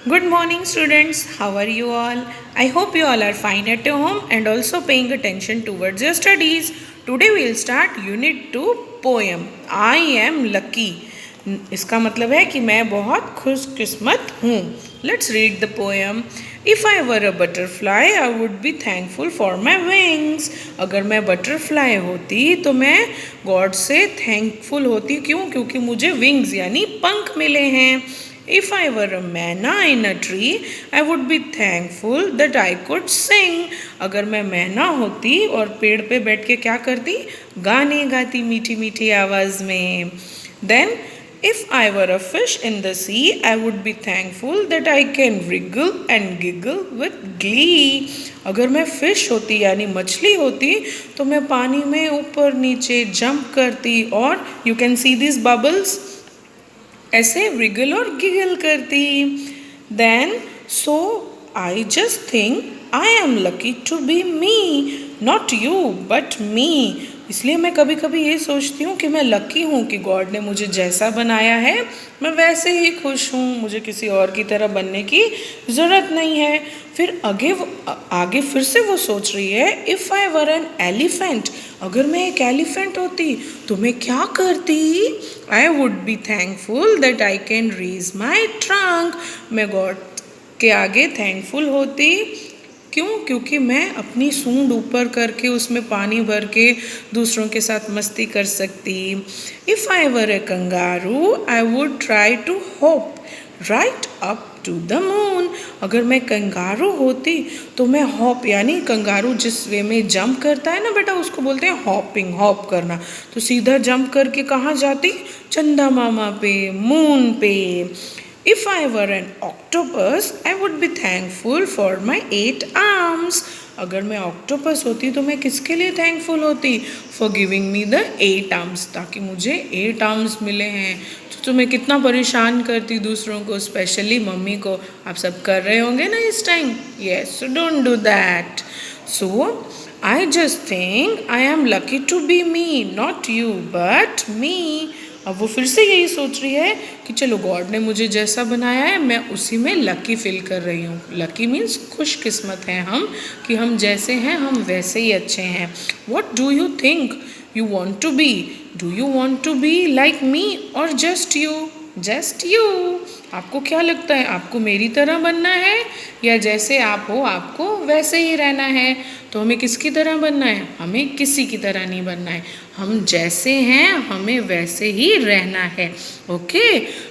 Good morning, students. How are you all? I hope you all are fine at your home and also paying attention towards your studies. Today we will start Unit 2 Poem. I am lucky. इसका मतलब है कि मैं बहुत खुशकिस्मत हूँ. Let's read the poem. If I were a butterfly, I would be thankful for my wings. अगर मैं बटरफ्लाई होती तो मैं गॉड से थैंकफुल होती. क्यों? क्योंकि मुझे विंग्स यानी पंख मिले हैं. If I were a manna in a tree, I would be thankful that I could sing. अगर मैं मैना होती और पेड़ पे बैठ के क्या करती? गाने गाती मीठी मीठी आवाज़ में. Then, if I were a fish in the sea, I would be thankful that I can wriggle and giggle with glee. अगर मैं फिश होती यानी मछली होती तो मैं पानी में ऊपर नीचे जंप करती और you can see these bubbles. ऐसे विगल और गिगल करती. Then so I just think I am lucky to be me, not you but me. इसलिए मैं कभी कभी ये सोचती हूँ कि मैं लकी हूँ कि गॉड ने मुझे जैसा बनाया है मैं वैसे ही खुश हूँ. मुझे किसी और की तरह बनने की ज़रूरत नहीं है. फिर आगे फिर से वो सोच रही है if I were an elephant, अगर मैं एक एलिफेंट होती तो मैं क्या करती? I would be thankful that I can raise my trunk. मैं गॉड के आगे थैंकफुल होती. क्यों? क्योंकि मैं अपनी सूंड ऊपर करके उसमें पानी भर के दूसरों के साथ मस्ती कर सकती. If I were a kangaroo I would try to hop right up to the moon. अगर मैं कंगारू होती तो मैं हॉप यानी कंगारू जिस वे में जंप करता है ना बेटा उसको बोलते हैं हॉपिंग, हॉप करना. तो सीधा जंप करके कहाँ जाती? चंदा मामा पे, मून पे. If I were an octopus, I would be thankful for my 8 arms. अगर मैं ऑक्टोपस होती तो मैं किसके लिए थैंकफुल होती? For giving me the 8 arms, ताकि मुझे 8 आर्म्स मिले हैं. तो मैं कितना परेशान करती दूसरों को, स्पेशली मम्मी को. आप सब कर रहे होंगे ना इस time? Yes, so don't do that. So I just think I am lucky to be me, not you but me. अब वो फिर से यही सोच रही है कि चलो गॉड ने मुझे जैसा बनाया है मैं उसी में लकी फील कर रही हूँ. लकी मीन्स खुशकिस्मत हैं हम कि हम जैसे हैं हम वैसे ही अच्छे हैं. What do you think you want to be? Do you want to be like me or just you? Just you. आपको क्या लगता है? आपको मेरी तरह बनना है या जैसे आप हो आपको वैसे ही रहना है? तो हमें किसकी तरह बनना है? हमें किसी की तरह नहीं बनना है. हम जैसे हैं हमें वैसे ही रहना है. Okay,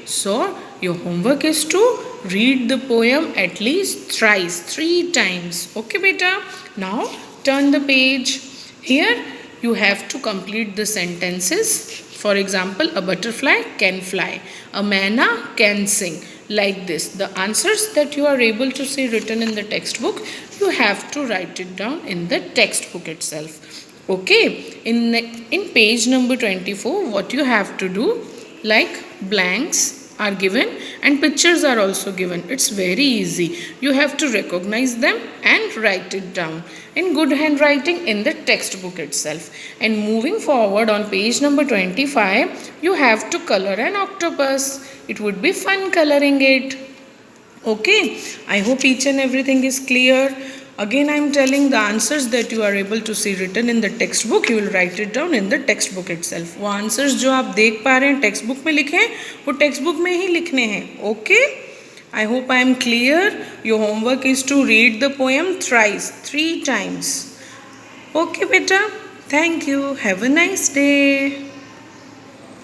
so your homework is to read the poem at least thrice, 3 times. Okay बेटा, now turn the page. Here you have to complete the sentences. For example, a butterfly can fly, a manna can sing, like this. The answers that you are able to see written in the textbook, you have to write it down in the textbook itself. Okay, in page number 24 what you have to do, like blanks are given and pictures are also given. It's very easy. You have to recognize them and write it down in good handwriting in the textbook itself. And moving forward on page number 25, you have to color an octopus. It would be fun coloring it. Okay, I hope each and everything is clear. Again I am telling the answers that you are able to see written in the textbook, you will write it down in the textbook itself. वो answers जो आप देख पा रहे हैं textbook में लिखे हैं वो textbook में ही लिखने हैं. Okay, I hope I am clear. Your homework is to read the poem thrice, 3 times. Okay beta, thank you. Have a nice day.